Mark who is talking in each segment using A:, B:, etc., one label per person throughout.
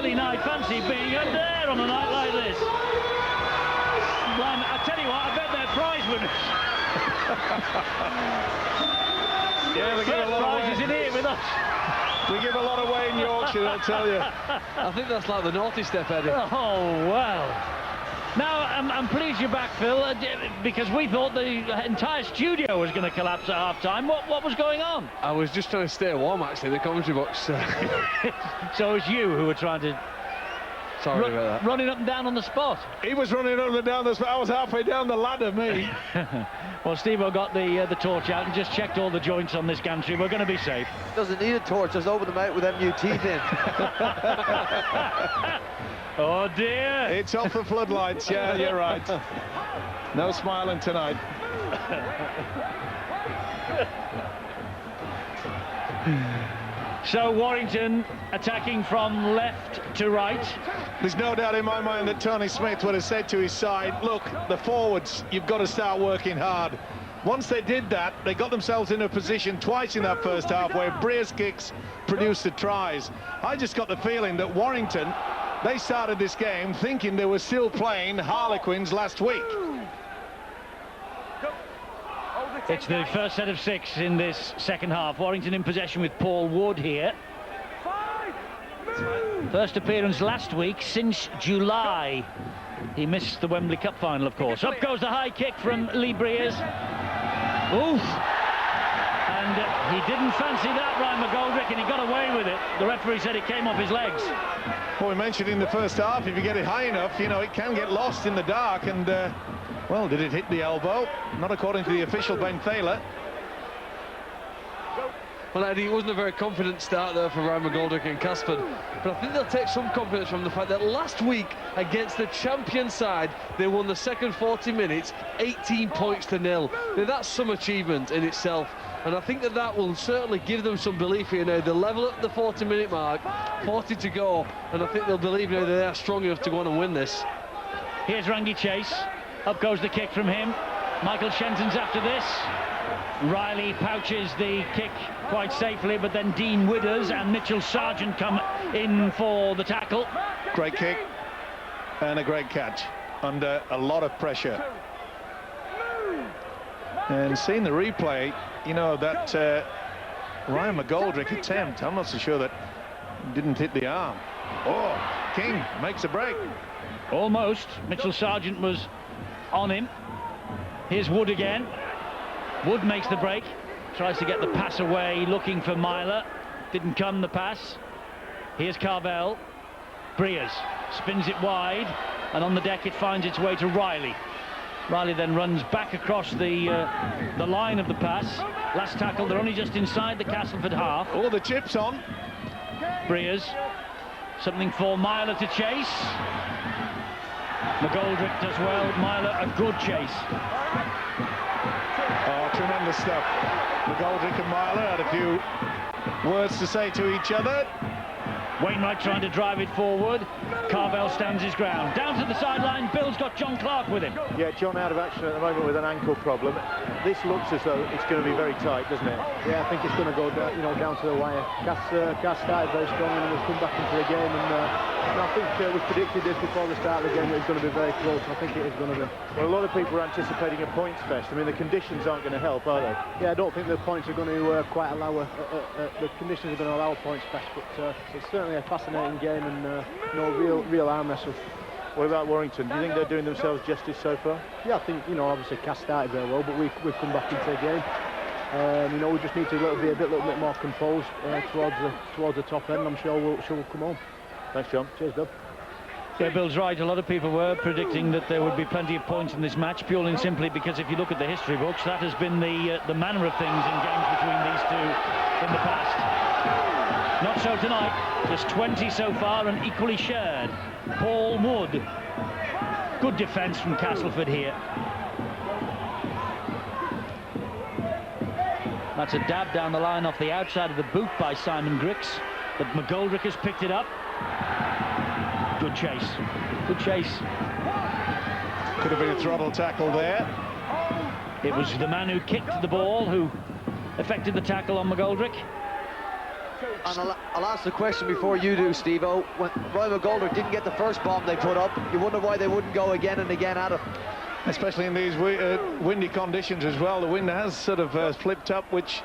A: bloody night. Fancy being up there on a night like this. I tell you what, I bet they're prize winners.
B: Yeah, we give a lot of
A: prizes in here with us.
B: We give a lot away in Yorkshire, I tell you.
C: I think that's like the naughty step, Eddie.
A: Oh, well. Now, I'm pleased you're back, Phil, because we thought the entire studio was going to collapse at half-time. What was going on?
C: I was just trying to stay warm, actually, in the commentary box.
A: So it was you who were trying to...
C: Sorry about that.
A: Running up and down on the spot.
B: He was running up and down the spot. I was halfway down the ladder, me.
A: Well, Steve-O got the torch out and just checked all the joints on this gantry. We're going to be safe.
D: Doesn't need a torch, just open them out with them new teeth in.
A: Oh, dear.
B: It's off the floodlights, yeah, you're right. No smiling tonight.
A: So Warrington attacking from left to right.
B: There's no doubt in my mind that Tony Smith would have said to his side, look, the forwards, you've got to start working hard. Once they did that, they got themselves in a position twice in that first half where Breer's kicks produced the tries. I just got the feeling that Warrington, they started this game thinking they were still playing Harlequins last week.
A: It's the first set of 6 in this second half. Warrington in possession with Paul Wood here. First appearance last week since July. He missed the Wembley Cup final, of course. Up goes the high kick from Lee Breers. Oof! And he didn't fancy that, Ryan McGoldrick, and he got away with it. The referee said it came off his legs.
B: Well, we mentioned in the first half, if you get it high enough, you know, it can get lost in the dark, and well, did it hit the elbow? Not according to the official, Ben Thaler.
C: Well, Eddie, it wasn't a very confident start there for Ryan McGoldrick and Castleford, but I think they'll take some confidence from the fact that last week against the champion side, they won the second 40 minutes, 18 points to 0. Now, that's some achievement in itself, and I think that will certainly give them some belief here now. They level up the 40-minute mark, 40 to go, and I think they'll believe now that they are strong enough to go on and win this.
A: Here's Rangi Chase. Up goes the kick from him. Michael Shenton's after this. Riley pouches the kick quite safely, but then Dean Withers and Mitchell Sargent come in for the tackle.
B: Great kick and a great catch under a lot of pressure. And seeing the replay, you know, that Ryan McGoldrick attempt, I'm not so sure that didn't hit the arm. Oh, King makes a break.
A: Almost. Mitchell Sargent was on him. Here's Wood again. Wood makes the break, tries to get the pass away, looking for Myler. Didn't come, the pass. Here's Carvel. Breers spins it wide, and on the deck it finds its way to Riley. Riley then runs back across the line of the pass. Last tackle, they're only just inside the Castleford half.
B: Oh, the chip's on.
A: Breers, something for Myler to chase. McGoldrick does well, Myler a good chase.
B: Oh, tremendous stuff. McGoldrick and Myler had a few words to say to each other.
A: Wainwright trying to drive it forward. Carvel stands his ground. Down to the sideline, Bill's got John Clark with him.
E: Yeah, John out of action at the moment with an ankle problem. This looks as though it's going to be very tight, doesn't it? Yeah, I think it's going to go down, down to the wire. Cass started very strong and has come back into the game, and I think we predicted this before the start of the game that it's going to be very close, and I think it is going to be.
F: Well, a lot of people are anticipating a points fest. I mean, the conditions aren't going to help, are they?
E: Yeah, I don't think the points are going to quite allow the conditions are going to allow a points fest, but it's certainly a fascinating game and real arm wrestle.
F: What about Warrington? Do you think they're doing themselves justice so far?
E: Yeah, I think, obviously Cass started very well, but we've come back into the game. We just need to be a little bit more composed towards the top end. I'm sure we'll come home.
F: Thanks, John.
E: Cheers, Bill.
A: Yeah, Bill's right. A lot of people were predicting that there would be plenty of points in this match, purely and simply because if you look at the history books, that has been the manner of things in games between these two in the past. Not so tonight. Just 20 so far and equally shared. Paul Wood. Good defence from Castleford here. That's a dab down the line off the outside of the boot by Simon Grix, but McGoldrick has picked it up. Good chase. Good chase.
B: Could have been a throttle tackle there.
A: It was the man who kicked the ball who effected the tackle on McGoldrick.
D: And I'll ask the question before you do, Steve-O. When Ryan McGoldrick didn't get the first bomb they put up, you wonder why they wouldn't go again and again at it.
B: Especially in these windy conditions as well. The wind has sort of flipped up, which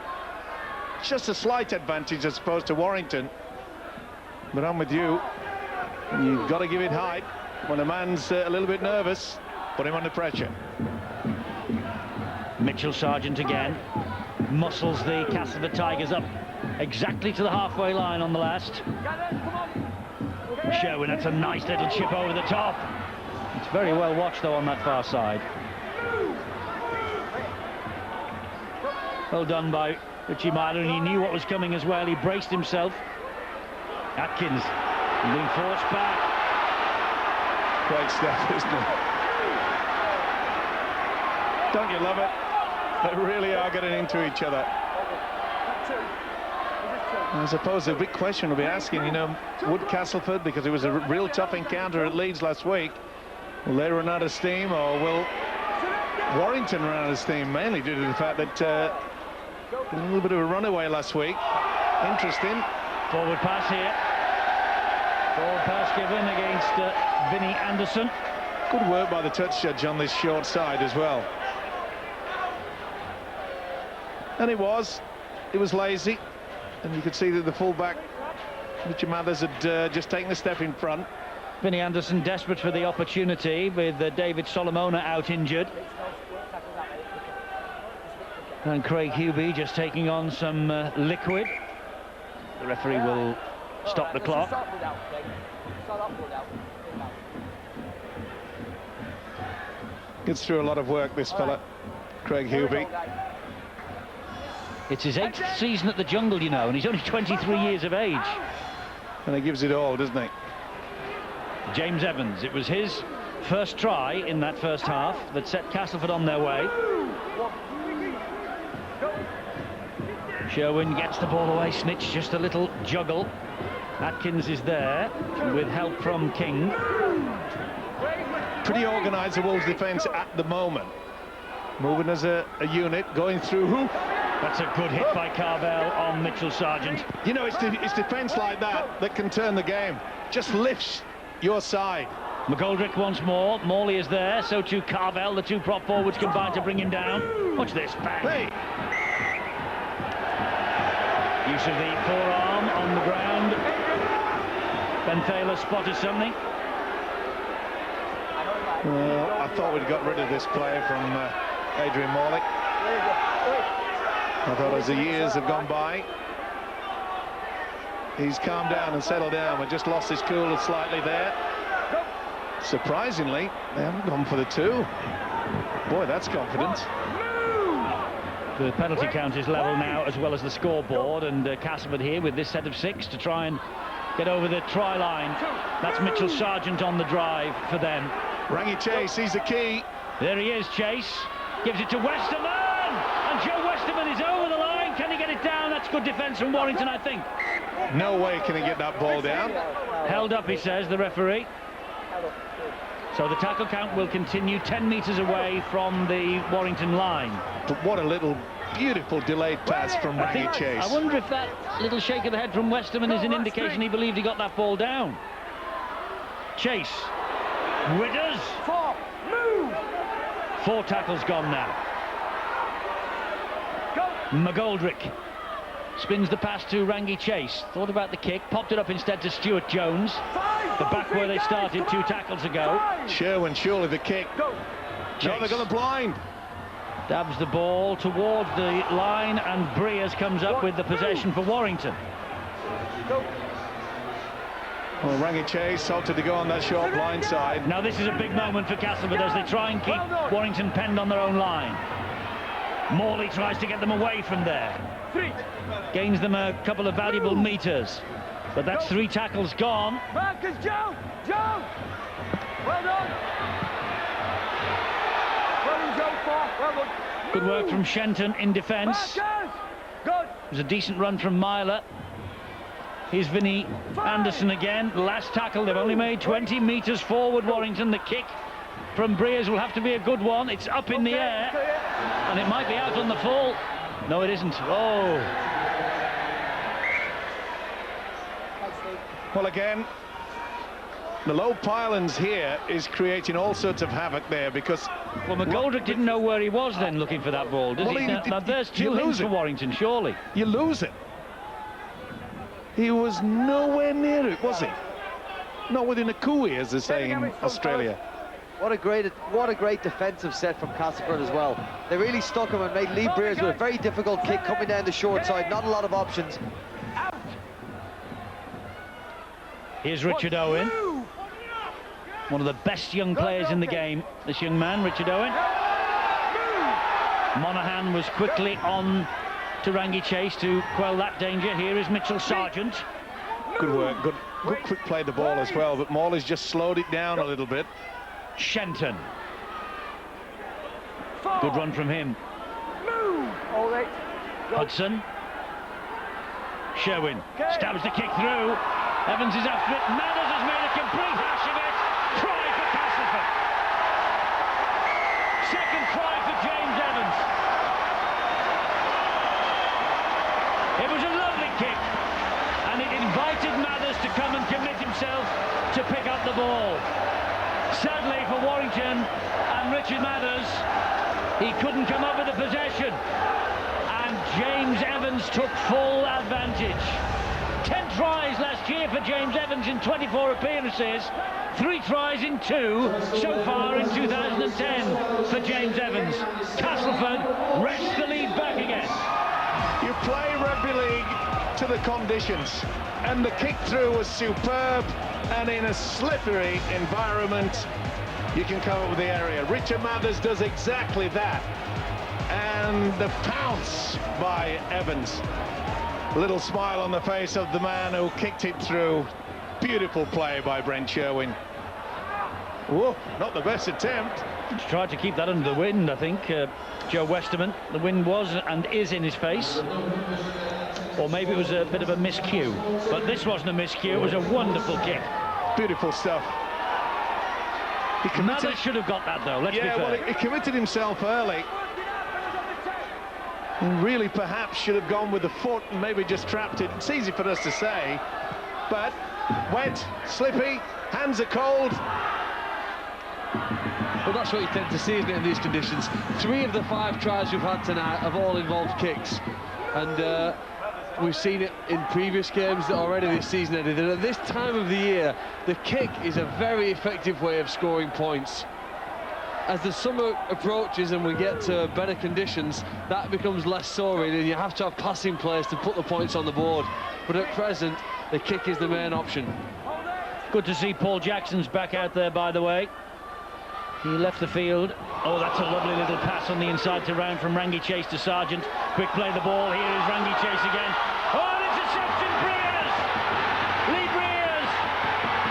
B: is just a slight advantage as opposed to Warrington. But I'm with you. You've got to give it height. When a man's a little bit nervous, put him under pressure.
A: Mitchell Sargent again muscles the Castleford Tigers up exactly to the halfway line on the last. Sherwin, that's a nice little chip over the top. It's very well watched though on that far side. Well done by Richie Myler, and he knew what was coming as well. He braced himself. Atkins being forced back.
B: Great stuff, isn't it? Don't you love it? They really are getting into each other. I suppose the big question will be asking, you know, would Castleford, because it was a real tough encounter at Leeds last week, will they run out of steam, or will Warrington run out of steam, mainly due to the fact that a little bit of a runaway last week. Interesting.
A: Forward pass here. Forward pass given against Vinnie Anderson.
B: Good work by the touch judge on this short side as well. And it was lazy, and you could see that the fullback, Richard Mathers, had just taken a step in front.
A: Vinnie Anderson desperate for the opportunity with David Solomona out injured. And Craig Hubie just taking on some liquid. The referee will stop the clock.
B: Gets through a lot of work, this fella, Craig Hubie.
A: It's his 8th season at the Jungle, you know, and he's only 23 years of age.
B: And he gives it all, doesn't he?
A: James Evans, it was his first try in that first half that set Castleford on their way. Sherwin gets the ball away, Snitch just a little juggle. Atkins is there with help from King.
B: Pretty organised, the Wolves defence at the moment. Moving as a unit, going through hoop.
A: That's a good hit by Carvel on Mitchell Sargent.
B: You know, it's defence like that can turn the game. Just lifts your side.
A: McGoldrick once more. Morley is there, so too Carvel. The two prop forwards combined to bring him down. Watch this, bang.
B: Hey.
A: Use of the forearm on the ground. Ben Thaler spotted something.
B: Well, I thought we'd got rid of this player from Adrian Morley. I thought as the years have gone by, he's calmed down and settled down. We just lost his cool slightly there. Surprisingly, they haven't gone for the two. Boy, that's confidence.
A: The penalty count is level now, as well as the scoreboard, and Castleford here with this set of 6 to try and get over the try line. That's Mitchell Sargent on the drive for them.
B: Rangy Chase, he's the key.
A: There he is, Chase. Gives it to Westerman! And Joe Westerman is over the line. Can he get it down? That's good defence from Warrington, I think.
B: No way can he get that ball down.
A: Held up, he says, the referee. So the tackle count will continue 10 metres away from the Warrington line.
B: But what a little beautiful delayed pass from Rangy Chase.
A: I wonder if that little shake of the head from Westerman is an indication he believed he got that ball down. Chase. Widders. 4 tackles gone now. McGoldrick spins the pass to Rangy Chase. Thought about the kick, popped it up instead to Stuart Jones. The back where they started 2 tackles ago.
B: Sherwin, surely the kick. No, they're going to blind.
A: Dabs the ball towards the line, and Breers comes up with the possession for Warrington.
B: Well, Rangy Chase opted to go on that short blind side.
A: Now this is a big moment for Castleford as they try and keep Warrington penned on their own line. Morley tries to get them away from there. Gains them a couple of valuable metres. But that's 3 tackles gone.
G: Marcus, Joe! Joe! Well done! Well done, Joe. Well done.
A: Good work from Shenton in defence.
G: Good.
A: It was a decent run from Myler. Here's Vinnie Anderson again. Last tackle, they've only made 20 metres forward, Warrington. The kick from Breers will have to be a good one. It's up in the air, and it might be out on the full. No, it isn't. Oh.
B: Well, again, the low pylons here is creating all sorts of havoc there because...
A: Well, McGoldrick didn't know where he was then looking for that ball, did he? Now, there's two hits for Warrington, surely.
B: You lose it. He was nowhere near it, was he? Not within a cooey, as they say in Australia.
D: What a great defensive set from Castleford as well. They really stuck him and made Lee Breers with a very difficult kick coming down the short side. Not a lot of options.
A: Here's Richard Owen. One of the best young players in the game, this young man, Richard Owen. Monaghan was quickly on to Rangi Chase to quell that danger. Here is Mitchell Sargent.
B: Good work, good quick play the ball as well, but Morley's just slowed it down a little bit.
A: Shenton. Good run from him. Hudson. Sherwin stabs the kick through. Evans is after it. Mathers has made a complete hash of it. Try for Castleford. Second try for James Evans. It was a lovely kick, and it invited Mathers to come and commit himself to pick up the ball. Sadly for Warrington and Richard Mathers, he couldn't come up with the possession, and James Evans took full advantage. 10 tries last year for James Evans in 24 appearances, 3 tries in 2 so far in 2010 for James Evans. Castleford wrests the lead back again.
B: You play rugby league to the conditions, and the kick through was superb, and in a slippery environment you can come up with the area. Richard Mathers does exactly that, and the pounce by Evans. A little smile on the face of the man who kicked it through. Beautiful play by Brent Sherwin. Whoa, not the best attempt.
A: He's tried to keep that under the wind, I think, Joe Westerman. The wind was and is in his face. Or maybe it was a bit of a miscue. But this wasn't a miscue, it was a wonderful kick.
B: Beautiful stuff.
A: Mathers should have got that, though, let's be fair.
B: Well, he committed himself early. Really perhaps should have gone with the foot and maybe just trapped it. It's easy for us to say, but wet, slippy, hands are cold.
C: Well, that's what you tend to see, isn't it, in these conditions? 3 of the 5 tries we've had tonight have all involved kicks, and we've seen it in previous games already this season, Eddie, that at this time of the year the kick is a very effective way of scoring points. As the summer approaches and we get to better conditions, that becomes less so, really, and you have to have passing players to put the points on the board. But at present, the kick is the main option.
A: Good to see Paul Jackson's back out there, by the way. He left the field. Oh, that's a lovely little pass on the inside to round from Rangi Chase to Sargent. Quick play the ball. Here is Rangi Chase again. Oh, an interception, Breers! Lee Breers,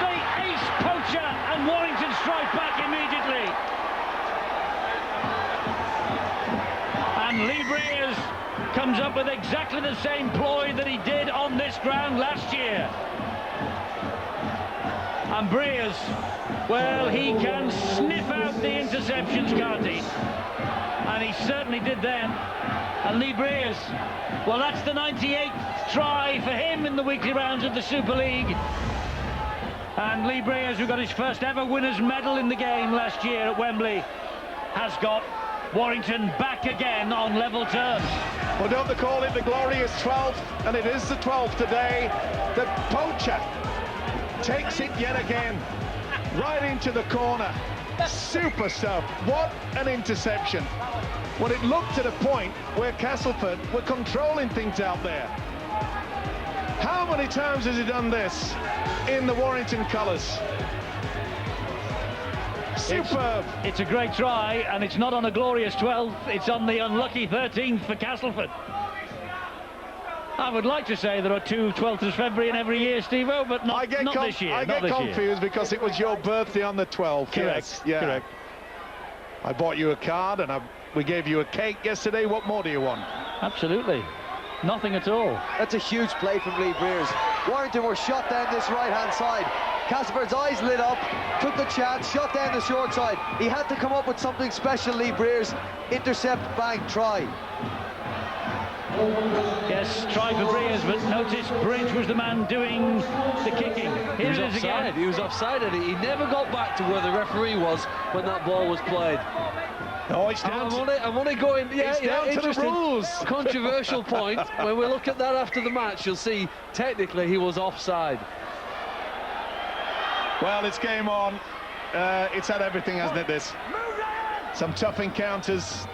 A: the ace poacher, and Warrington strike back immediately. And Lee Breers comes up with exactly the same ploy that he did on this ground last year. And Breers, well, he can sniff out the interceptions, can't he? And he certainly did then. And Lee Breers, well, that's the 98th try for him in the weekly rounds of the Super League. And Lee Breers, who got his first ever winner's medal in the game last year at Wembley, has got Warrington back again on level terms.
B: Well, don't they call it the glorious 12th? And it is the 12th today. The poacher takes it yet again, right into the corner. Super stuff. What an interception. Well, it looked at a point where Castleford were controlling things out there. How many times has he done this in the Warrington colours? Superb.
A: It's a great try, and it's not on a glorious 12th, it's on the unlucky 13th for Castleford. I would like to say there are 2 12th of February in every year, Steve-O, but not this year.
B: I get confused because it was your birthday on the 12th.
A: Correct,
B: yes, yeah. Correct. I bought you a card and we gave you a cake yesterday. What more do you want?
A: Absolutely. Nothing at all.
D: That's a huge play from Lee Breers. Warrington were shot down this right-hand side. Castleford's eyes lit up, took the chance, shot down the short side. He had to come up with something special, Lee Breers. Intercept, bang, try.
A: Yes, try for Breers, but notice Bridge was the man doing the kicking. Here it is again.
C: He was offside, and he never got back to where the referee was when that ball was played.
B: Oh, it's down
C: I'm only going, yeah,
B: it's down to the
C: interesting.
B: rules.
C: Controversial point. When we look at that after the match, you'll see technically he was offside.
B: Well, it's game on. It's had everything, hasn't it, this? Some tough encounters.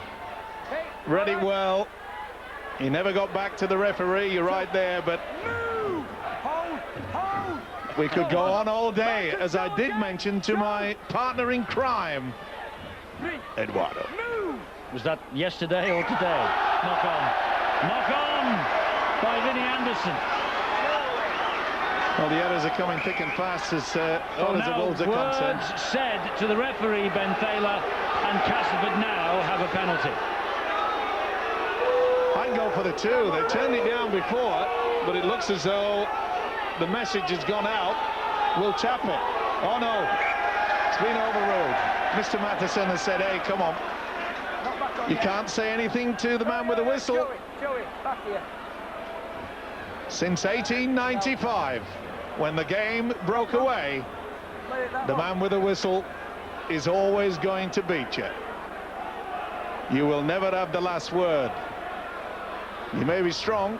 B: Read it well. He never got back to the referee, you're right there, but we could go on all day, as I did mention to my partner in crime, Eduardo.
A: Was that yesterday or today? Knock on. Knock on by Vinnie Anderson.
B: Well, the errors are coming thick and fast as far as the Wolves are concerned.
A: Words said to the referee, Ben Thaler, and Castleford now have a penalty.
B: I'd go for the two. They turned it down before, but it looks as though the message has gone out. We'll tap it. Oh no, it's been overruled. Mr. Matheson has said, hey, come on. You can't say anything to the man with the whistle.
G: Joey, back here.
B: Since 1895, when the game broke away, the man with the whistle is always going to beat you. You will never have the last word. You may be strong,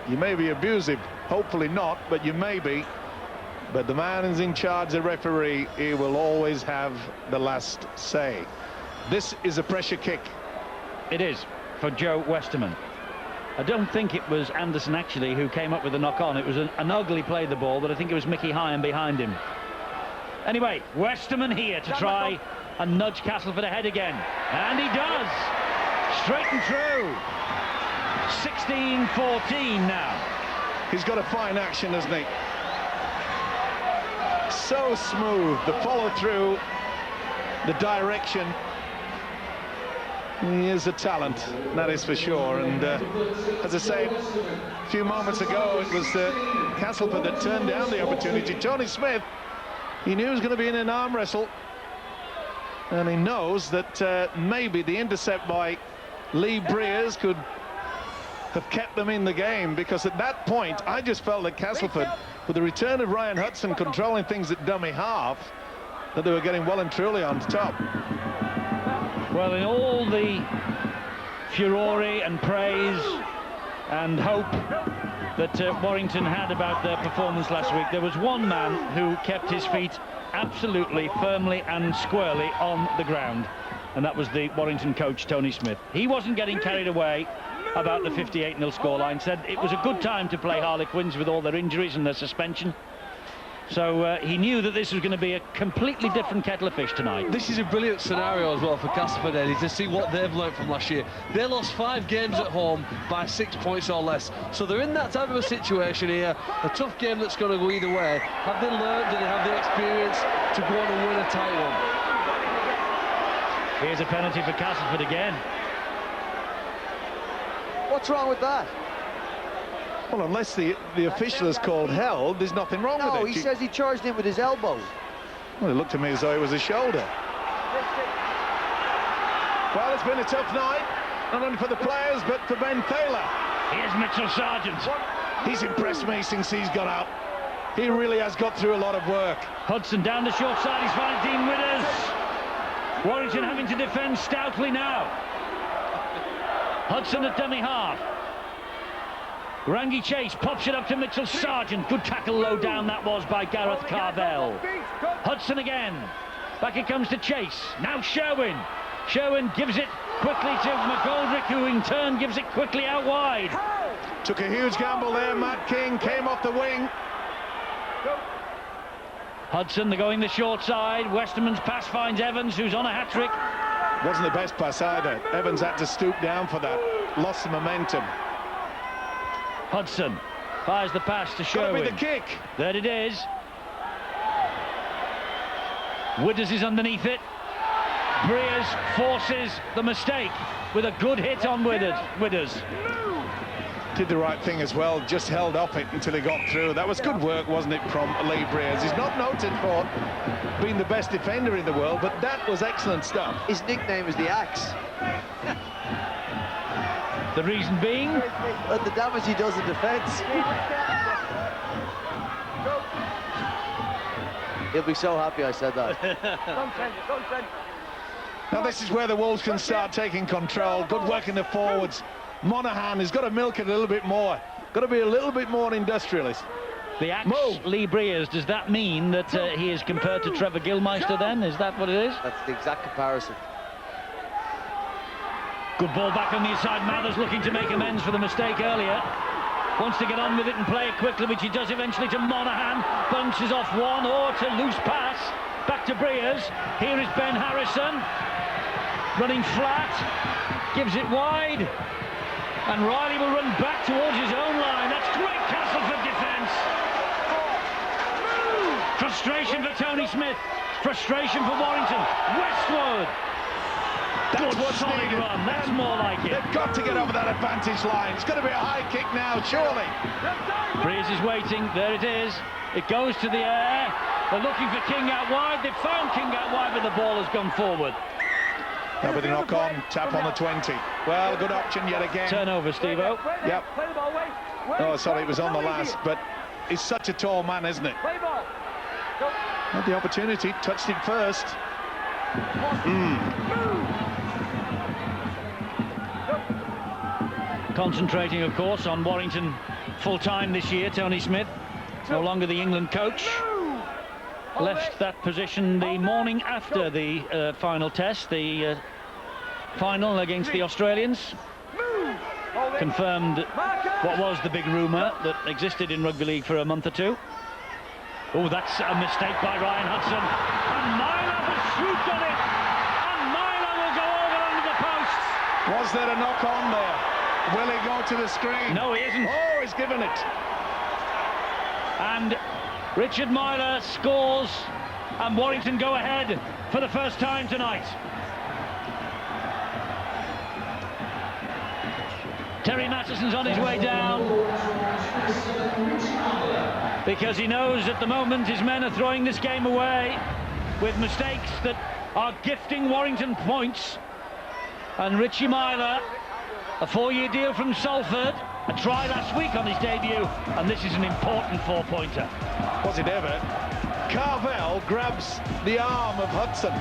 B: you may be abusive, hopefully not, but you may be. But the man who's in charge, the referee, he will always have the last say. This is a pressure kick.
A: It is for Joe Westerman. I don't think it was Anderson actually who came up with the knock-on. It was an ugly play, the ball, but I think it was Mickey Hyan behind him. Anyway, Westerman here to try and nudge Castleford ahead again. And he does. Straight and true. 16-14 now.
B: He's got a fine action, hasn't he? So smooth, the follow-through, the direction. He is a talent, that is for sure. And as I say, a few moments ago, it was Castleford that turned down the opportunity. Tony Smith, he knew he was going to be in an arm wrestle. And he knows that maybe the intercept by Lee Breers could have kept them in the game, because at that point I just felt that Castleford, with the return of Ryan Hudson controlling things at dummy half, that they were getting well and truly on top.
A: Well, in all the furore and praise and hope that Warrington had about their performance last week, there was one man who kept his feet absolutely firmly and squarely on the ground, and that was the Warrington coach, Tony Smith. He wasn't getting carried away about the 58-0 scoreline, said it was a good time to play Harlequins with all their injuries and their suspension. So he knew that this was going to be a completely different kettle of fish tonight.
C: This is a brilliant scenario as well for Castleford, Eddie, to see what they've learnt from last year. They lost 5 games at home by 6 points or less. So they're in that type of a situation here, a tough game that's going to go either way. Have they learned, do they have the experience to go on and win a tight one?
A: Here's a penalty for Castleford again.
D: What's wrong with that?
B: Well, unless the official has called held, there's nothing wrong with it.
D: No, he says he charged him with his elbow.
B: Well, it looked to me as though it was a shoulder. Well, it's been a tough night, not only for the players, but for Ben Thaler.
A: Here's Mitchell Sargent.
B: He's impressed me since he's got out. He really has got through a lot of work.
A: Hudson down the short side, he's found Dean Withers. Warrington having to defend stoutly now. Hudson at dummy half. Rangi Chase pops it up to Mitchell Sargent. Good tackle low down that was by Gareth Carvell. Hudson again. Back it comes to Chase. Now Sherwin. Sherwin gives it quickly to McGoldrick, who in turn gives it quickly out wide.
B: Took a huge gamble there. Matt King came off the wing.
A: Hudson, they're going the short side. Westerman's pass finds Evans, who's on a hat-trick.
B: Wasn't the best pass either. Evans had to stoop down for that. Lost the momentum.
A: Hudson fires the pass to Sherwin.
B: Gotta be the kick.
A: There it is. Withers is underneath it. Breers forces the mistake with a good hit on Withers.
B: Did the right thing as well, just held off it until he got through. That was good work, wasn't it, from Lee Breers? He's not noted for being the best defender in the world, but that was excellent stuff.
D: His nickname is the Axe.
A: The reason being?
D: And the damage he does in defence. He'll be so happy I said that.
B: Now this is where the Wolves can start taking control. Good work in the forwards. Monaghan has got to milk it a little bit more. Got to be a little bit more industrialist.
A: The axe, Lee Briers, does that mean that he is compared to Trevor Gilmeister then? Is that what it is?
D: That's the exact comparison.
A: Good ball back on the inside. Mathers looking to make amends for the mistake earlier. Wants to get on with it and play it quickly, which he does eventually to Monaghan. Bunches off one, or to loose pass. Back to Briers. Here is Ben Harrison. Running flat. Gives it wide. And Riley will run back towards his own line. That's great Castleford defence. Frustration for Tony Smith. Frustration for Warrington. Westward.
B: That's
A: Good
B: what's
A: solid
B: needed.
A: run. That's more like it.
B: They've got to get over that advantage line. It's going to be a high kick now, surely.
A: Briers is waiting. There it is. It goes to the air. They're looking for King out wide. They've found King out wide, but the ball has gone forward.
B: Now with the knock on, tap on the 20. Well, good option yet again.
A: Turnover, Steve-O.
B: Yep. Oh, sorry, it was on the last, but he's such a tall man, isn't it? Had the opportunity, touched it first.
A: Concentrating, of course, on Warrington full-time this year, Tony Smith. No longer the England coach. Left that position the morning after the final test, the final against the Australians. Confirmed what was the big rumour that existed in rugby league for a month or two. Oh, that's a mistake by Ryan Hudson. And Myler has swooped on it. And Myler will go over under the posts.
B: Was there a knock on there? Will he go to the screen?
A: No, he isn't.
B: Oh, he's given it.
A: And Richard Myler scores, and Warrington go ahead for the first time tonight. Terry Mattison's on his way down because he knows at the moment his men are throwing this game away with mistakes that are gifting Warrington points. And Richie Myler, a 4-year deal from Salford, a try last week on his debut, and this is an important 4-pointer.
B: Was it ever? Carvel grabs the arm of Hudson.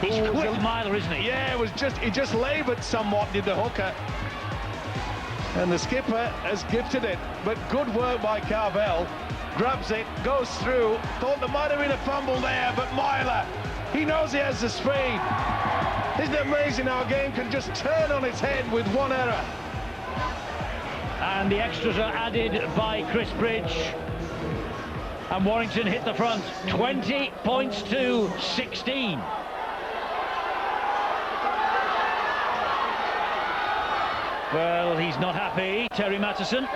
A: He's quick, Myler, isn't he?
B: Yeah, it was he just laboured somewhat, did the hooker. And the skipper has gifted it, but good work by Carvel. Grabs it, goes through. Thought there might have been a fumble there, but Myler, he knows he has the speed. Isn't it amazing how a game can just turn on its head with one error?
A: And the extras are added by Chris Bridge. And Warrington hit the front, 20 points to 16. Well, he's not happy, Terry Mattison.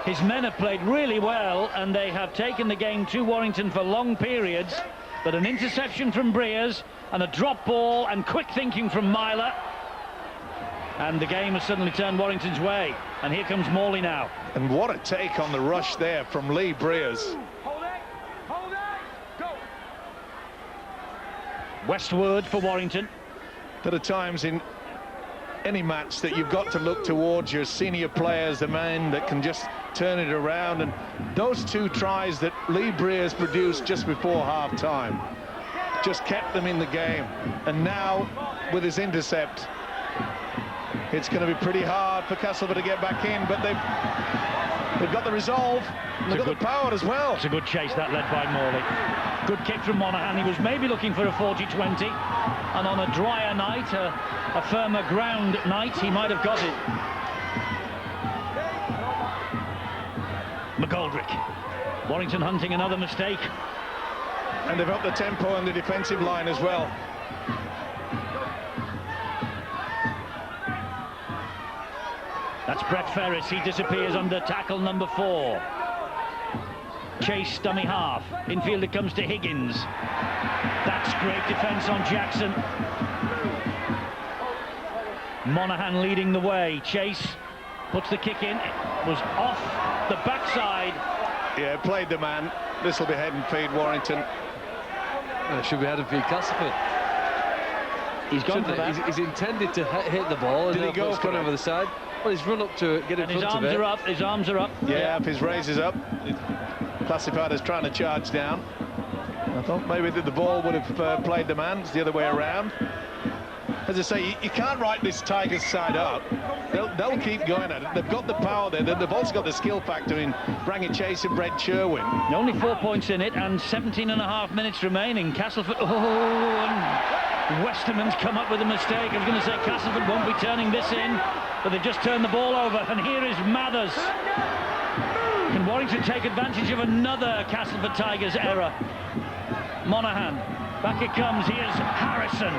A: His men have played really well, and they have taken the game to Warrington for long periods. But an interception from Briers, and a drop ball, and quick thinking from Myler. And the game has suddenly turned Warrington's way. And here comes Morley now.
B: And what a take on the rush there from Lee Briers.
G: Go.
A: Westward for Warrington.
B: There are times in any match that you've got to look towards your senior players, the men that can just turn it around, and those 2 tries that Lee Briers produced just before half-time just kept them in the game. And now with his intercept, it's going to be pretty hard for Castleford to get back in, but they've got the resolve, and they've got the power as well.
A: It's a good chase that led by Morley. Good kick from Monaghan. He was maybe looking for a 40-20, and on a drier night, a firmer ground night, he might have got it. McGoldrick. Warrington hunting another mistake.
B: And they've upped the tempo on the defensive line as well.
A: That's Brett Ferris. He disappears under tackle number 4. Chase dummy half. Infield it comes to Higgins. That's great defence on Jackson. Monaghan leading the way. Chase puts the kick in. It was off the backside.
B: Yeah, played the man. This will be head and feed Warrington.
C: Should be head and feed Castleford.
A: He's gone for that.
C: He's intended to hit the ball.
B: Did he go
C: it's
B: for
C: gone
B: it?
C: over the side? Well, he's run up to it, get in
A: And
C: front of it.
A: his arms are up. His arms are up.
B: Yeah, if his raise is up, classified as trying to charge down. I thought maybe that the ball would have played the man. It's the other way around. As I say, you can't write this Tigers side up. They'll keep going at it. They've got the power there. They've also got the skill factor in Brangin Chase and Brett Sherwin.
A: Only 4 points in it and 17.5 minutes remaining. Castleford, and Westerman's come up with a mistake. I was going to say Castleford won't be turning this in, but they've just turned the ball over, and here is Mathers. Can Warrington take advantage of another Castleford Tigers error? Monaghan, back it comes, here's Harrison.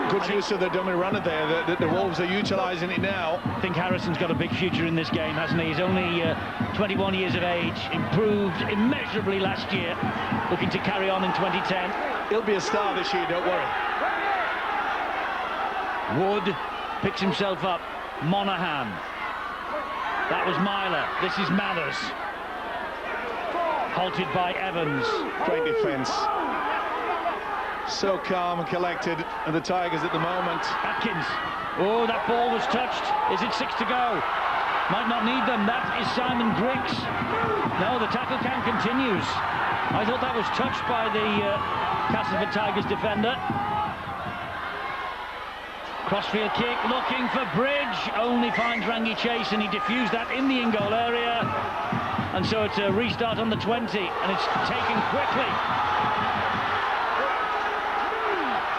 B: Good use of the dummy runner there. The Wolves are utilising it now.
A: I think Harrison's got a big future in this game, hasn't he? He's only 21 years of age, improved immeasurably last year, looking to carry on in 2010.
B: He'll be a star this year, don't worry.
A: Wood picks himself up. Monaghan. That was Myler. This is Mathers. Halted by Evans.
B: Great defence. So calm and collected, and the Tigers at the moment.
A: Atkins. Oh, that ball was touched. Is it 6 to go? Might not need them. That is Simon Griggs. No, the tackle count continues. I thought that was touched by the Castleford Tigers defender. Crossfield kick, looking for Bridge. Only finds Rangi Chase, and he diffused that in the in-goal area. And so it's a restart on the 20, and it's taken quickly.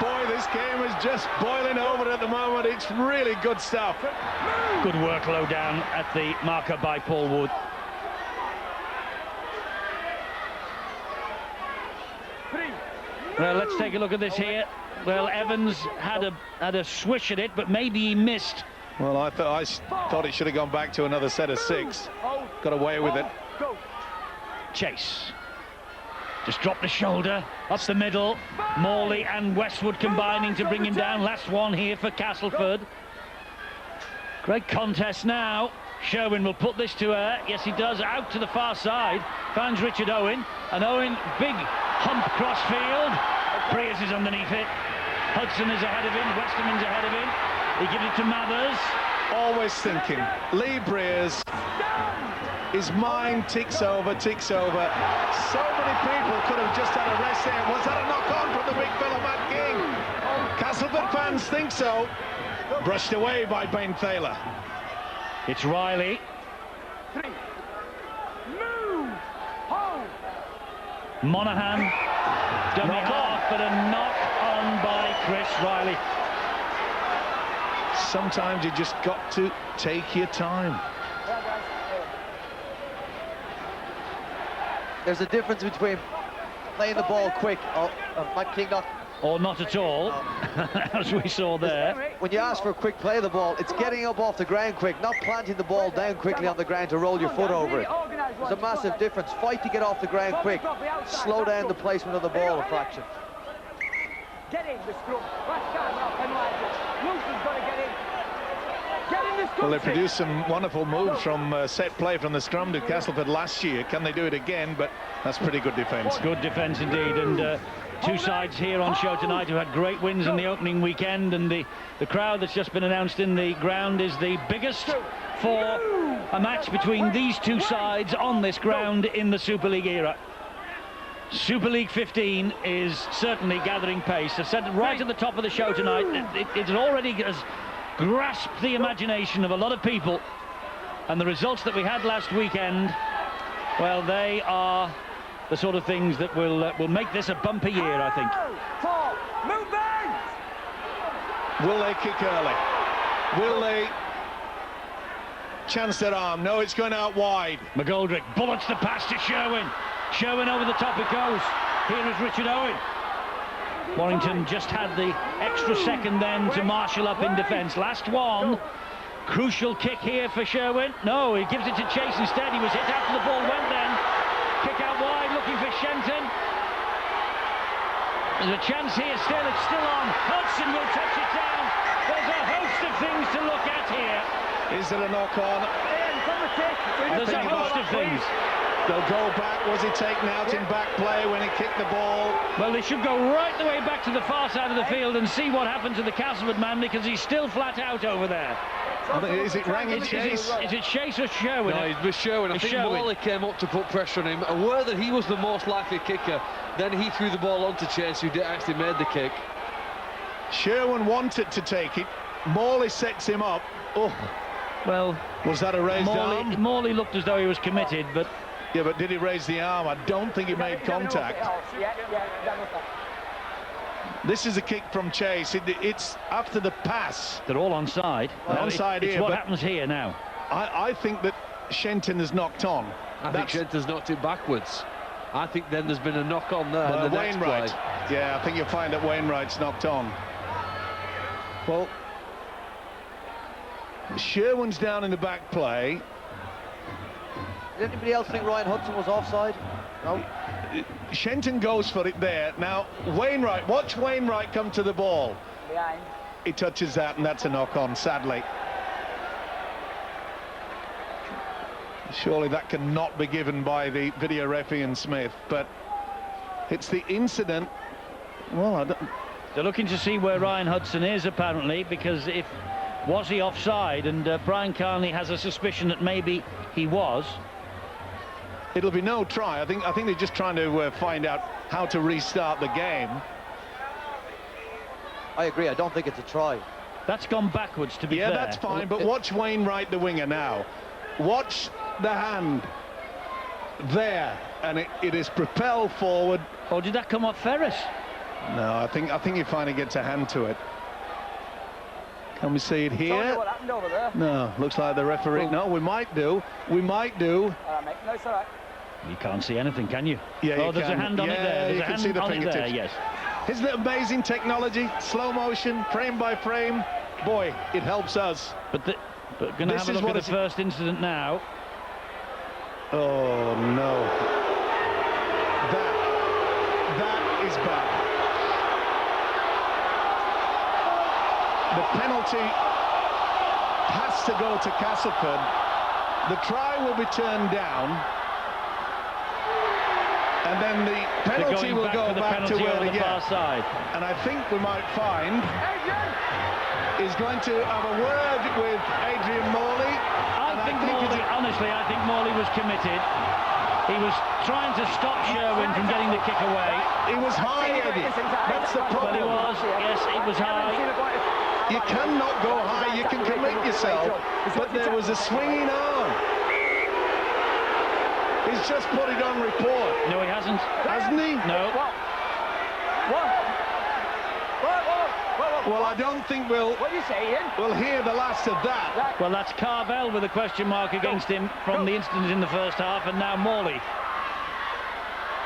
B: Boy, this game is just boiling over at the moment. It's really good stuff.
A: Good work low down at the marker by Paul Wood. Well, let's take a look at this here. Well, Evans had a swish at it, but maybe he missed.
B: Well, I thought it should have gone back to another set of 6. Got away with it.
A: Chase. Just dropped the shoulder, up the middle. Morley and Westwood combining to bring him down. Last one here for Castleford. Great contest now. Sherwin will put this to air. Yes, he does. Out to the far side. Finds Richard Owen. And Owen, big hump crossfield. Breers is underneath it. Hudson is ahead of him. Westerman's ahead of him. He gives it to Mathers.
B: Always thinking. Lee Breers. His mind ticks over, ticks over. So many people could have just had a rest there. Was that a knock-on from the big fella, Matt King? Castleford fans think so. Brushed away by Ben Thaler.
A: It's Riley. Monaghan. Dummy half, but a knock on by Chris Riley.
B: Sometimes you just got to take your time.
D: There's a difference between playing the ball quick. Matt King not.
A: Or not at all, as we saw there.
D: When you ask for a quick play of the ball, it's getting up off the ground quick, not planting the ball down quickly on the ground to roll your foot over it. There's a massive difference. Fight to get off the ground quick. Slow down the placement of the ball a fraction.
G: Get in the scrum. Wilson's got to get in. Get in the scrum.
B: Well, they produced some wonderful moves from set play from the scrum to Castleford last year. Can they do it again? But that's pretty good defence.
A: Good defence indeed, and two sides here on show tonight who had great wins in the opening weekend, and the crowd that's just been announced in the ground is the biggest for a match between these two sides on this ground in the Super League era. Super League 15 is certainly gathering pace. I said right at the top of the show tonight, it already has grasped the imagination of a lot of people, and the results that we had last weekend, well, they are the sort of things that will make this a bumper year, I think.
B: Will they kick early? Will they chance their arm? No, it's going out wide.
A: McGoldrick bullets the pass to Sherwin. Sherwin over the top it goes. Here is Richard Owen. Warrington just had the extra second then to marshal up in defence. Last one. Crucial kick here for Sherwin. No, he gives it to Chase instead. He was hit after the ball went then. Kick out wide, looking for Shenton. There's a chance here still, it's still on. Hudson will touch it down. There's a host of things to look at here.
B: Is it a knock-on?
A: There's a host of things.
B: They'll go back. Was he taken out in back play when he kicked the ball?
A: Well, they should go right the way back to the far side of the field and see what happened to the Castleford man, because he's still flat out over there.
B: Is it Rang and Chase?
A: Is it Chase or Sherwin?
C: No, it was Sherwin. I think Morley came up to put pressure on him, aware that he was the most likely kicker. Then he threw the ball onto Chase, who actually made the kick.
B: Sherwin wanted to take it. Morley sets him up. Oh,
A: well,
B: was that a raised arm?
A: Morley looked as though he was committed, but...
B: Yeah, but did he raise the arm? I don't think he made contact. This is a kick from Chase. It's after the pass.
A: They're all onside.
B: Onside
A: it's
B: here.
A: What happens here now?
B: I think that Shenton has knocked on.
C: I think Shenton's knocked it backwards. I think then there's been a knock on there. In the
B: Wainwright.
C: Next play.
B: Yeah, I think you'll find that Wainwright's knocked on. Well, Sherwin's down in the back play.
D: Did anybody else think Ryan Hudson was offside? No.
B: Shenton goes for it there. Now, Wainwright, watch Wainwright come to the ball.
G: Behind.
B: He touches that, and that's a knock-on, sadly. Surely that cannot be given by the video referee and Smith, but it's the incident. Well, I don't...
A: They're looking to see where Ryan Hudson is, apparently, because was he offside? And Brian Carney has a suspicion that maybe he was.
B: It'll be no try. I think they're just trying to find out how to restart the game.
D: I agree. I don't think it's a try.
A: That's gone backwards, to be fair.
B: Yeah, that's fine, but watch Wainwright, the winger, now. Watch the hand there, and it is propelled forward.
A: Oh, did that come off Ferris?
B: No, I think he finally gets a hand to it. Can we see it here?
G: What happened over there?
B: No, looks like the referee. No, we might do. We might do.
G: Mate. No, it's all right.
A: You can't see anything, can you?
B: Yeah,
A: oh,
B: you
A: there's
B: can.
A: a hand on it there. There's
B: you
A: a
B: can
A: hand
B: see the
A: on
B: fingertips.
A: it there, yes.
B: Isn't it amazing technology? Slow motion, frame by frame. Boy, it helps us.
A: But going to have a look at the first incident now.
B: Oh no, that is bad. The penalty has to go to Castleford. The try will be turned down, and then the penalty will go back to where the far
A: side.
B: And I think we might find is going to have a word with Adrian Morley.
A: Honestly, I think Morley was committed. He was trying to stop Sherwin from getting the kick away.
B: He was high, Eddie. That's the problem.
A: Well, he was. Yes, he was high.
B: You cannot go high. You can commit yourself. But there was a swinging arm. He's just put it on report.
A: No, he hasn't.
B: Hasn't he?
A: No.
G: What?
B: Well, I don't think we'll hear the last of that.
A: Well, that's Carvel with a question mark against him from the incident in the first half, and now Morley.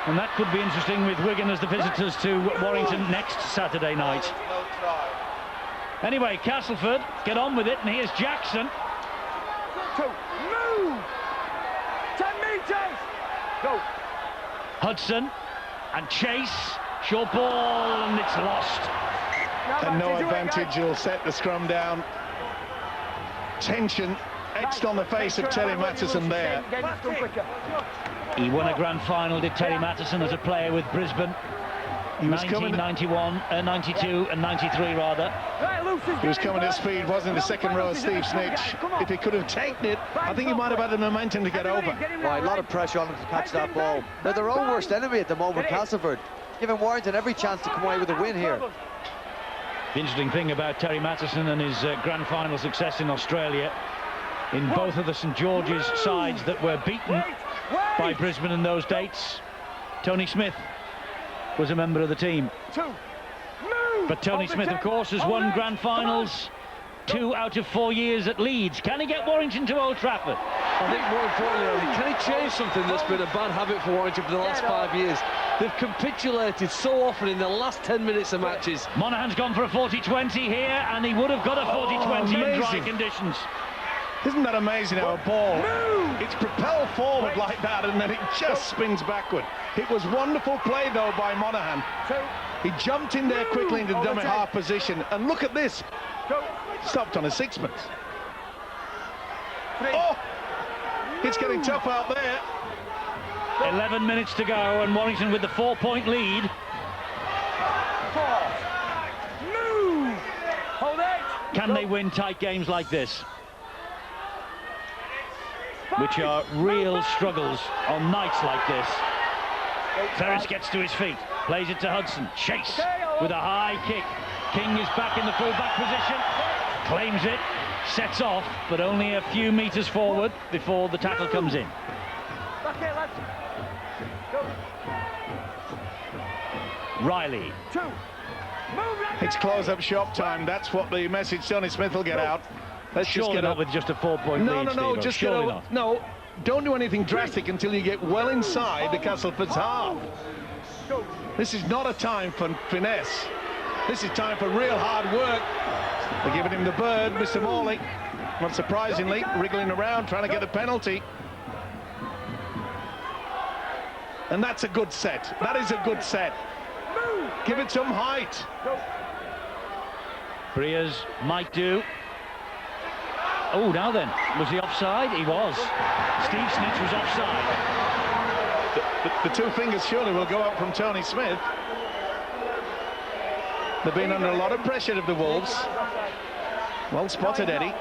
A: And that could be interesting with Wigan as the visitors to Warrington next Saturday night.
B: No try.
A: Anyway, Castleford get on with it, and here's Jackson.
G: Move! 10 meters! Go!
A: Hudson and Chase. Short ball, and it's lost.
B: And no advantage. He'll set the scrum down. Tension etched on the face of Terry Mattison there.
A: He won a grand final, did Terry Mattison, as a player with Brisbane.
B: He was
A: 1991, 92 and 93 rather.
B: He was coming at speed, wasn't the second row of Steve Snitch. If he could have taken it, I think he might have had the momentum to get over.
D: Right, a lot of pressure on him to catch that ball. They're their own worst enemy at the moment, Castleford. Giving Warrington every chance to come away with a win here.
A: The interesting thing about Terry Mattison and his grand final success in Australia, in both of the St George's sides that were beaten by Brisbane in those dates, Tony Smith was a member of the team. But Tony Smith, of course, has won grand finals 2 out of 4 years at Leeds. Can he get Warrington to Old Trafford?
C: I think more importantly, can he change something that's been a bad habit for Warrington for the last 5 years? They've capitulated so often in the last 10 minutes of matches.
A: Monaghan's gone for a 40-20 here, and he would have got a 40-20 in dry conditions.
B: Isn't that amazing how a ball, it's propelled forward like that and then it just spins backward. It was wonderful play though by Monaghan. He jumped in there quickly into the dummy half position, and look at this. Stopped on a sixpence. Oh! It's getting tough out there.
A: 11 minutes to go, and Warrington with the 4-point lead.
G: Move! Hold it!
A: Can they win tight games like this? Which are real struggles on nights like this. Ferris gets to his feet, plays it to Hudson. Chase with a high kick. King is back in the full-back position, claims it, sets off, but only a few metres forward before the tackle comes in. Riley.
B: It's close-up shop time. That's what the message Tony Smith will get out. Let's just get
A: not
B: up
A: with just a 4-point lead.
B: No,
A: Steve,
B: just get
A: surely
B: over.
A: not.
B: No, don't do anything drastic until you get well inside the Castleford's half. This is not a time for finesse. This is time for real hard work. They're giving him the bird, Mr. Morley. Not surprisingly, wriggling around, trying to get the penalty. And that's a good set. That is a good set. Give it some height.
A: Breers might do. Oh, now then, was he offside? He was. Steve Snitch was offside.
B: The two fingers surely will go up from Tony Smith. They've been under a lot of pressure of the Wolves. Well spotted, Eddie.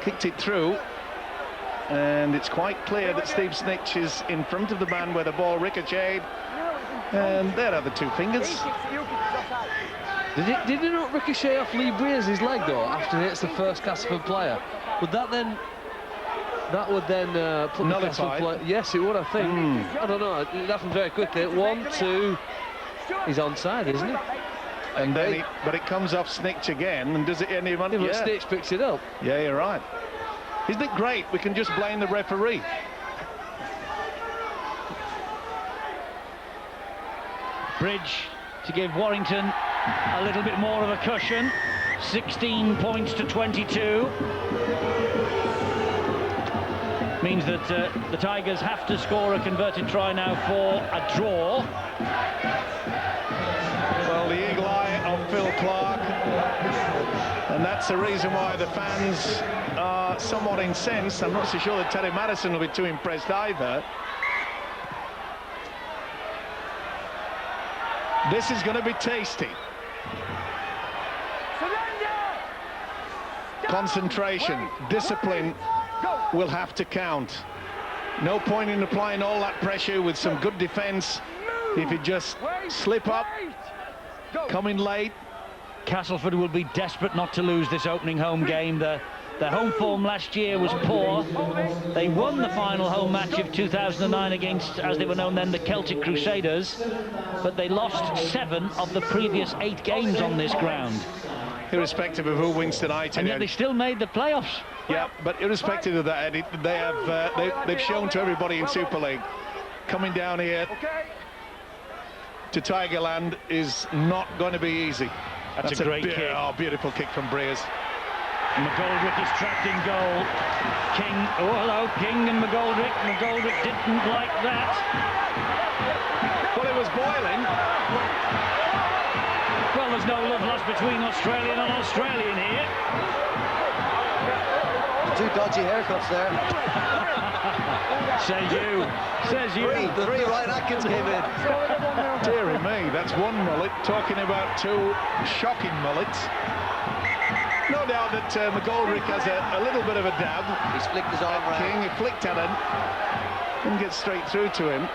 B: Kicked it through. And it's quite clear that Steve Snitch is in front of the man where the ball ricocheted. And there are the two fingers.
C: Did it not ricochet off Lee Breers' leg though after it hits the first Castleford player? Would that then put
B: Nullified.
C: the Castleford player? Yes, it would, I think. I don't know. It happened very quickly. 1, 2. He's onside, isn't he?
B: And then but it comes off Snitch again. And does it anyone?
C: Yeah, but Snitch picks it up.
B: Yeah, you're right. Isn't it great? We can just blame the referee.
A: Bridge to give Warrington a little bit more of a cushion. 16 points to 22. Means that the Tigers have to score a converted try now for a draw.
B: Well, the eagle eye of Phil Clark. And that's the reason why the fans are somewhat incensed. I'm not so sure that Terry Madison will be too impressed either. This is going to be tasty. Concentration, discipline will have to count. No point in applying all that pressure with some good defence if you just slip up, come in late.
A: Castleford will be desperate not to lose this opening home game. Their home form last year was poor. They won the final home match of 2009 against, as they were known then, the Celtic Crusaders, but they lost 7 of the previous 8 games on this ground.
B: Irrespective of who wins tonight.
A: And yet they still made the playoffs.
B: Yeah, but irrespective of that, Eddie, they've shown to everybody in Super League, coming down here to Tigerland is not going to be easy.
A: That's a great kick.
B: Oh, beautiful kick from Breers.
A: McGoldrick is trapped in goal. King, oh hello, King and McGoldrick. McGoldrick didn't like that.
B: Well, it was boiling.
A: Well, there's no love lost between Australian and Australian here.
D: 2 dodgy haircuts there.
A: Says you. Says you.
D: 3 Ryan Atkins came in.
B: Deary me, that's one mullet. Talking about 2 shocking mullets. No doubt that McGoldrick has a little bit of a dab.
D: He's flicked his arm around.
B: King, he flicked at him. Didn't get straight through to him.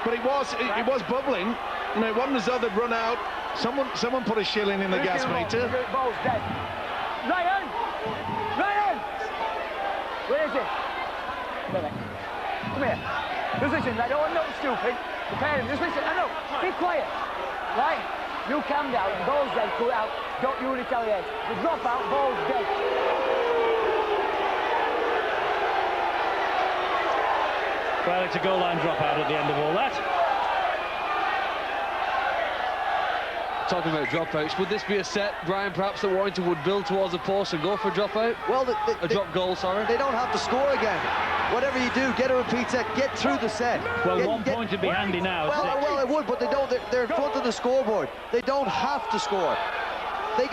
B: But it was bubbling. You know, it wasn't as though they'd run out. Someone put a shilling in the gas meter.
G: Ryan! Ryan! Where is it? Come here. Just listen, I don't want no stupid. Prepare him. Just listen. I know. Be quiet. Right? You calm down. Ball's dead. Pull it out. Don't you retaliate. The drop out. Ball's dead.
A: Well, it's a goal line dropout at the end of all that.
C: Talking about dropouts, would this be a set, Brian, perhaps that Warrington would build towards a post and go for a dropout?
D: Well,
C: a drop goal, sorry.
D: They don't have to score again. Whatever you do, get a repeat set, get through the set.
A: Well, 1 point would be handy now.
D: Well, it would, but they don't. They're in front of the scoreboard. They don't have to score. They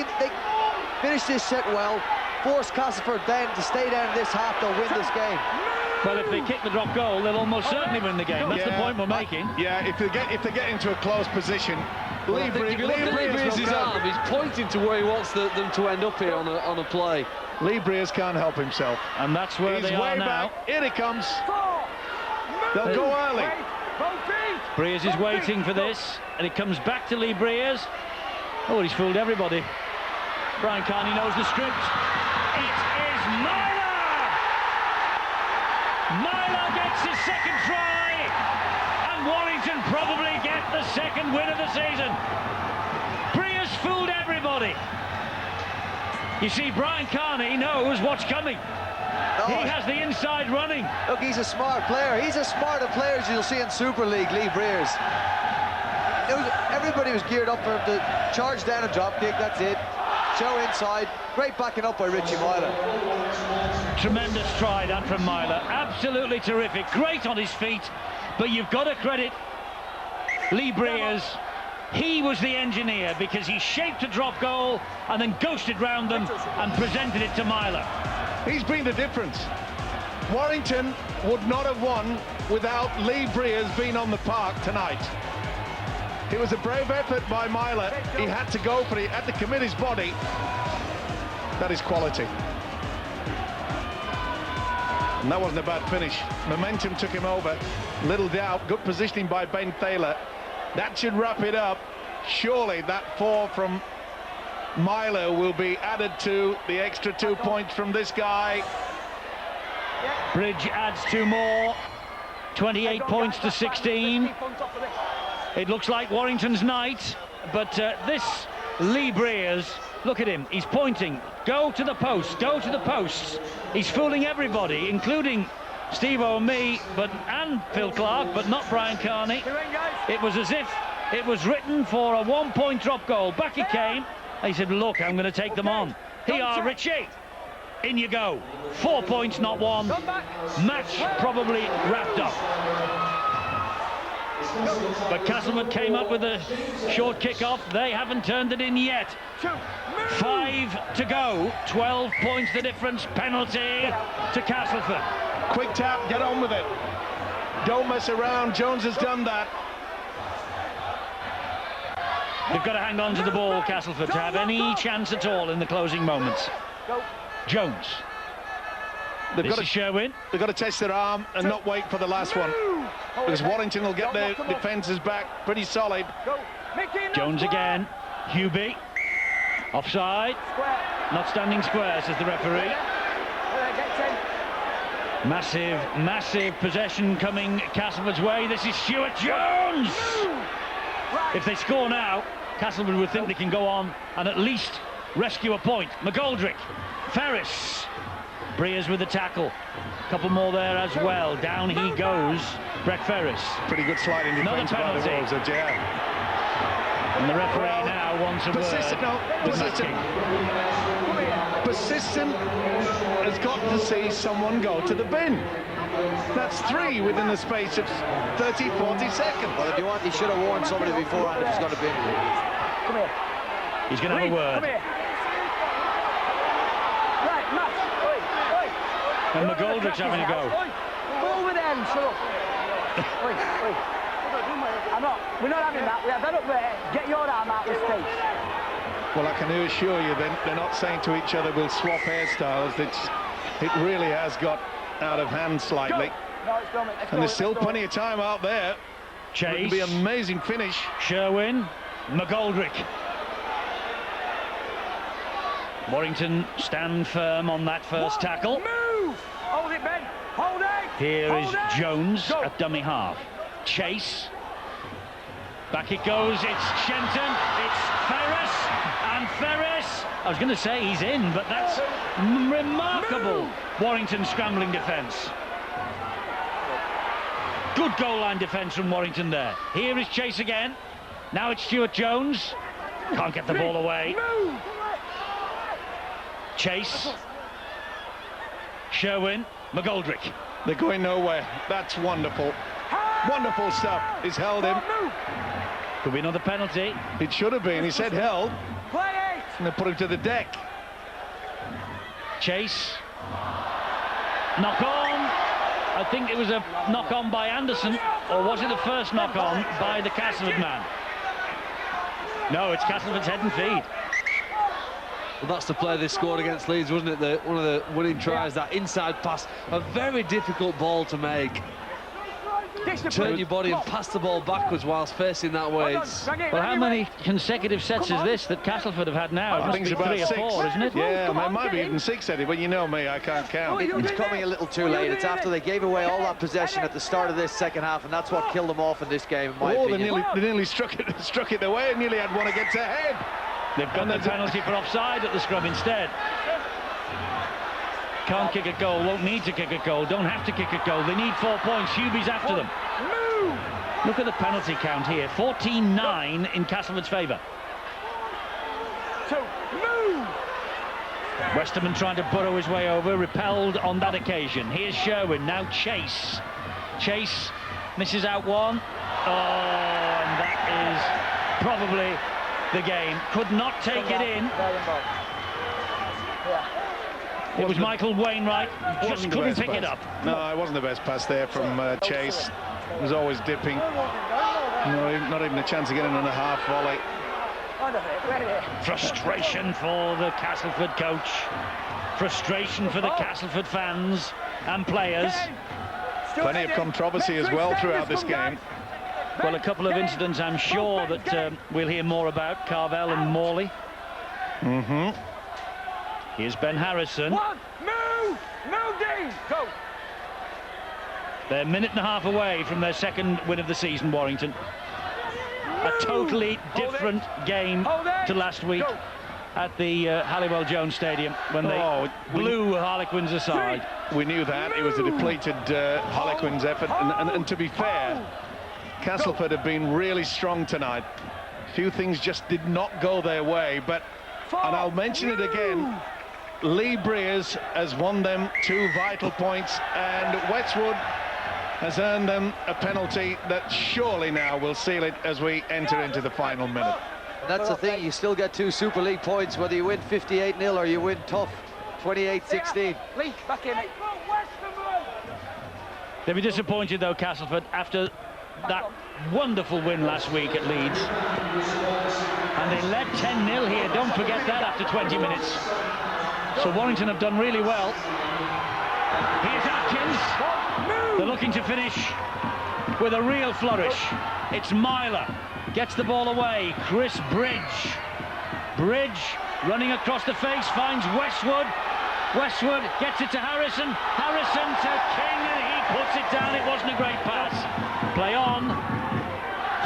D: finish this set well, force Castleford then to stay down in this half, they'll win this game.
A: Well, if they kick the drop goal, they'll almost certainly win the game. That's the point we're making.
B: Yeah, if they get into a close position,
C: Lee Breers' arm, he's pointing to where he wants them to end up here on a play.
B: Lee Breers can't help himself.
A: And that's where
B: He's
A: they are
B: way
A: now.
B: back. Here he comes. They'll go early.
A: Breers is waiting for this, and it comes back to Lee Breers. Oh, he's fooled everybody. Brian Carney knows the script. It is Myler! Myler gets his second try, and Warrington probably get the second win of the season. Breers fooled everybody. You see, Brian Carney knows what's coming. He has the inside running.
D: Look, he's a smart player. He's as smart a player as you'll see in Super League, Lee Breers. Everybody was geared up for him to charge down a drop kick, that's it. Show inside. Great backing up by Richie Myler.
A: Tremendous try that from Myler. Absolutely terrific. Great on his feet. But you've got to credit Lee Breers. He was the engineer because he shaped a drop goal and then ghosted round them and presented it to Myler.
B: He's been the difference. Warrington would not have won without Lee Breers being on the park tonight. It was a brave effort by Myler. He had to go for it, had to commit his body. That is quality. And that wasn't a bad finish. Momentum took him over. Little doubt. Good positioning by Ben Thaler. That should wrap it up. Surely that 4 from Myler will be added to the extra 2 points from this guy.
A: Bridge adds 2 more. 28 points to 16. It looks like Warrington's night, but this Lee Breers, look at him, he's pointing, go to the post, go to the posts. He's fooling everybody, including Steve O'Mee and Phil Clark, but not Brian Carney. It was as if it was written for a 1-point drop goal. Back he came, and he said, look, I'm going to take them on. Here are Richie. In you go. 4 points, not 1. Match probably wrapped up. But Castleford came up with a short kick-off. They haven't turned it in yet. 5 to go. 12 points the difference. Penalty to Castleford.
B: Quick tap, get on with it. Don't mess around. Jones has done that.
A: They've got to hang on to the ball, Castleford, to have any chance at all in the closing moments. Jones.
B: They've got to
A: Sherwin.
B: They've got to test their arm and not wait for the last one. Because Warrington will get their defences back pretty solid.
A: Jones again. Hubie. Offside. Not standing square, says the referee. Massive possession coming Castleford's way. This is Stuart Jones. If they score now, Castleford would think they can go on and at least rescue a point. McGoldrick. Ferris. Breers with the tackle. A couple more there as well. Down he goes. Brett Ferris.
B: Pretty good sliding defence by the Wolves.
A: And the referee now wants a
B: Persistent has got to see someone go to the bin. That's 3 within the space of 30, 40 seconds.
D: Well, if you want, he should have warned somebody beforehand if he's going to bin.
G: Come here.
A: He's going to have a word.
G: Come here. Right, Matt.
A: And McGoldrick's having a go.
G: Go with them, shut up. We're not having that. We have that up there. Get your arm out of space.
B: Well, I can assure you they're not saying to each other, we'll swap hairstyles. It really has got out of hand slightly. And there's still plenty of time out there.
A: Chase.
B: It'll be an amazing finish.
A: Sherwin. McGoldrick. Warrington stand firm on that first tackle.
G: Move! Hold it, Ben. Hold it!
A: Here is Jones at dummy half. Chase. Back it goes. It's Shenton. It's Ferris. And Ferris. I was going to say he's in, but that's remarkable. Warrington scrambling defence. Good goal line defence from Warrington there. Here is Chase again. Now it's Stuart Jones. Can't get the ball away. Chase. Sherwin. McGoldrick.
B: They're going nowhere. That's wonderful. Wonderful stuff. He's held him.
A: Could be another penalty.
B: It should have been. He said held. And they put him to the deck.
A: Chase. Knock on. I think it was a knock on by Anderson, or was it the first knock on by the Castleford man? No, it's Castleford's head and feet.
C: Well, that's the play they scored against Leeds, wasn't it? One of the winning tries, that inside pass. A very difficult ball to make. Turn your body and pass the ball backwards whilst facing that way.
A: Well, how many consecutive sets is this that Castleford have had now? It must be 3 or 4, isn't it?
B: Yeah, it might be even 6, Eddie, but you know me, I can't count.
D: It's coming a little too late. It's after they gave away all that possession at the start of this second half, and that's what killed them off in this game, in my opinion.
B: They nearly struck it away and nearly had one against their head.
A: They've got the penalty for offside at the scrum instead. Can't kick a goal, won't need to kick a goal, don't have to kick a goal. They need 4 points. Hubie's after them. Look at the penalty count here. 14-9 in Castleford's favour. Westerman trying to burrow his way over, repelled on that occasion. Here's Sherwin, now Chase. Chase misses out one. Oh, and that is probably the game. Could not take it in. It was Michael Wainwright, just couldn't pick it up.
B: No, it wasn't the best pass there from Chase. It was always dipping. No, not even a chance of getting on a half volley.
A: Frustration for the Castleford coach. Frustration for the Castleford fans and players.
B: Plenty of controversy as well throughout this game.
A: Well, a couple of incidents I'm sure that we'll hear more about. Carvel and Morley. Here's Ben Harrison.
G: Move, Dean, go.
A: They're a minute and a half away from their second win of the season, Warrington. A totally different game to last week at the Halliwell Jones Stadium when they blew Harlequins aside.
B: We knew that. It was a depleted Harlequins effort. And to be fair, Castleford have been really strong tonight. A few things just did not go their way. And I'll mention it again, Lee Breers has won them 2 vital points, and Westwood has earned them a penalty that surely now will seal it as we enter into the final minute.
D: That's the thing, you still get 2 Super League points, whether you win 58-0 or you win tough 28-16.
G: Lee, back in.
A: They'll be disappointed though, Castleford, after that wonderful win last week at Leeds. And they led 10-0 here, don't forget that, after 20 minutes. So Warrington have done really well. Here's Atkins. They're looking to finish with a real flourish. It's Myler. Gets the ball away. Chris Bridge. Bridge running across the face, finds Westwood. Westwood gets it to Harrison. Harrison to King, and he puts it down. It wasn't a great pass. Play on.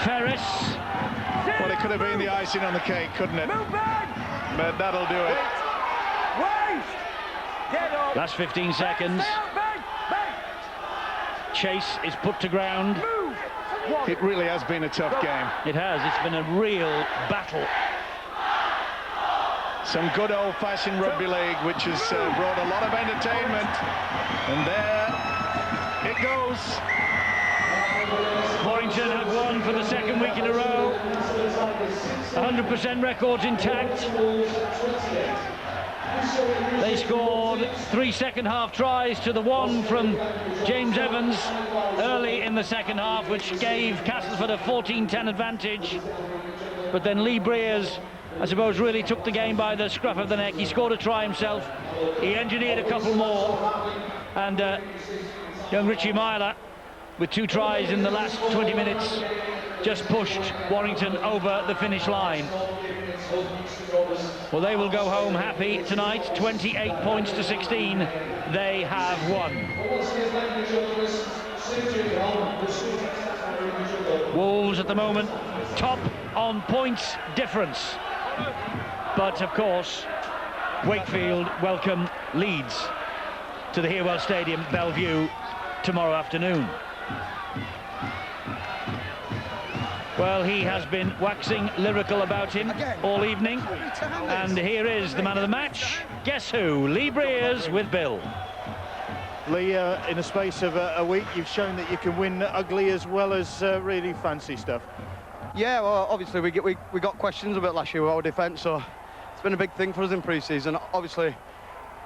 A: Ferris.
B: Well, it could have been the icing on the cake, couldn't it? But that'll do it.
A: Last 15 seconds. Chase is put to ground.
B: It really has been a tough game.
A: It has. It's been a real battle.
B: Some good old-fashioned rugby league, which has brought a lot of entertainment. And there it goes.
A: Warrington have won for the second week in a row. 100% records intact. They scored 3 second-half tries to the 1 from James Evans early in the second half, which gave Castleford a 14-10 advantage. But then Lee Breers, I suppose, really took the game by the scruff of the neck. He scored a try himself. He engineered a couple more. And young Richie Myler, with 2 tries in the last 20 minutes, just pushed Warrington over the finish line. Well, they will go home happy tonight. 28 points to 16. They have won. Wolves at the moment top on points difference. But of course, Wakefield welcome Leeds to the Herwell Stadium, Bellevue, tomorrow afternoon. Well, he has been waxing lyrical about him all evening. And here is the man of the match. Guess who? Lee Breers with Bill.
E: Lee, in the space of a week, you've shown that you can win ugly as well as really fancy stuff.
H: Yeah, well, obviously we got questions about last year with our defence, so it's been a big thing for us in pre-season. Obviously,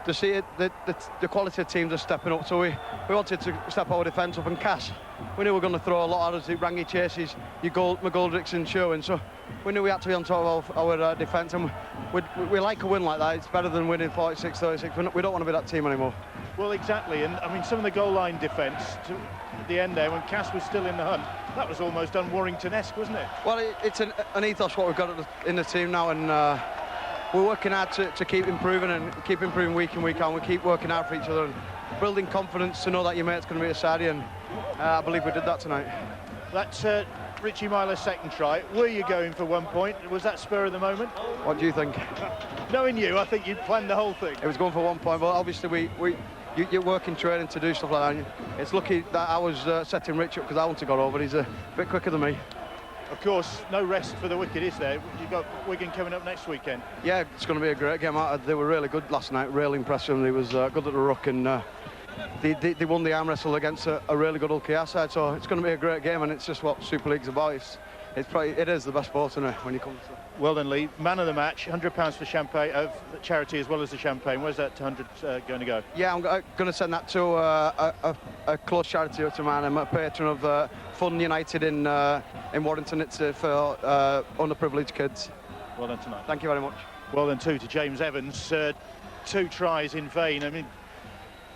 H: to see it, the quality of teams are stepping up. So we wanted to step our defence up, and Cass, we knew we were going to throw a lot at us. It Rangy chases, McGoldrick's and Sherwin. So we knew we had to be on top of our defence, and we like a win like that. It's better than winning 46-36. We don't want to be that team anymore.
F: Well, exactly, and I mean, some of the goal line defence at the end there, when Cass was still in the hunt, that was almost un-Warrington-esque, wasn't it?
H: Well, it's an ethos what we've got in the team now, and we're working hard to keep improving week in, week out. We keep working hard for each other and building confidence to know that your mate's going to be a sidey, and I believe we did that tonight.
F: That's Richie Myler's second try. Were you going for 1 point? Was that spur of the moment?
H: What do you think?
F: Knowing you, I think you'd planned the whole thing.
H: It was going for 1 point, but obviously you're working training to do stuff like that. It's lucky that I was setting Rich up, because I want to go over. He's a bit quicker than me.
F: Of course, no rest for the wicked, is there? You've got Wigan coming up next weekend.
H: Yeah, it's going to be a great game. They were really good last night, really impressive. They was good at the ruck, and they won the arm wrestle against a really good Ulster side. So it's going to be a great game, and it's just what Super League's about. It is the best sport, isn't it, when you come to it.
F: Well then, Lee, man of the match, £100 for champagne, charity as well as the champagne. Where's that 100 going to go?
H: Yeah, I'm going to send that to a close charity to mine. I'm a patron of Fun United in Warrington. It's for underprivileged kids.
F: Well done tonight.
H: Thank you very much.
F: Well done too to James Evans. 2 tries in vain. I mean,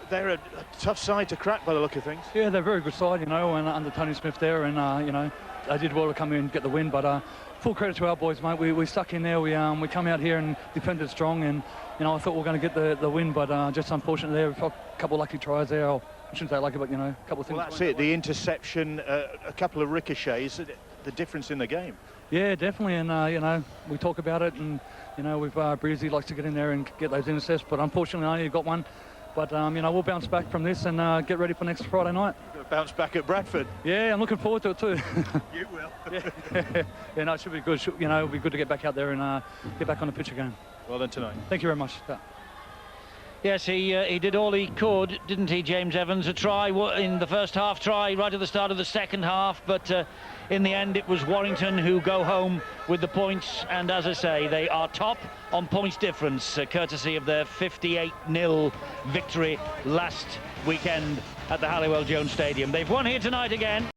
F: they're a tough side to crack by the look of things.
I: Yeah, they're a very good side, you know, and under Tony Smith there, and you know, they did well to come in and get the win, but full credit to our boys, mate. We stuck in there. We come out here and defended strong, and you know, I thought we were going to get the win, but just unfortunately there, a couple of lucky tries there. I shouldn't say lucky, but you know, a couple of things.
F: Well, that's it. The interception, a couple of ricochets, the difference in the game.
I: Yeah, definitely, and you know, we talk about it, and you know, we've Breezy likes to get in there and get those intercepts, but unfortunately, I only got one. But you know, we'll bounce back from this and get ready for next Friday night.
F: Bounce back at Bradford.
I: Yeah, I'm looking forward to it too.
F: You will.
I: Yeah, no, it should be good. You know, it'll be good to get back out there and get back on the pitch again.
F: Well done tonight.
I: Thank you very much.
A: Yes, he did all he could, didn't he, James Evans? A try in the first half, try right at the start of the second half, but in the end it was Warrington who go home with the points, and as I say, they are top on points difference, courtesy of their 58-0 victory last weekend at the Halliwell Jones Stadium. They've won here tonight again.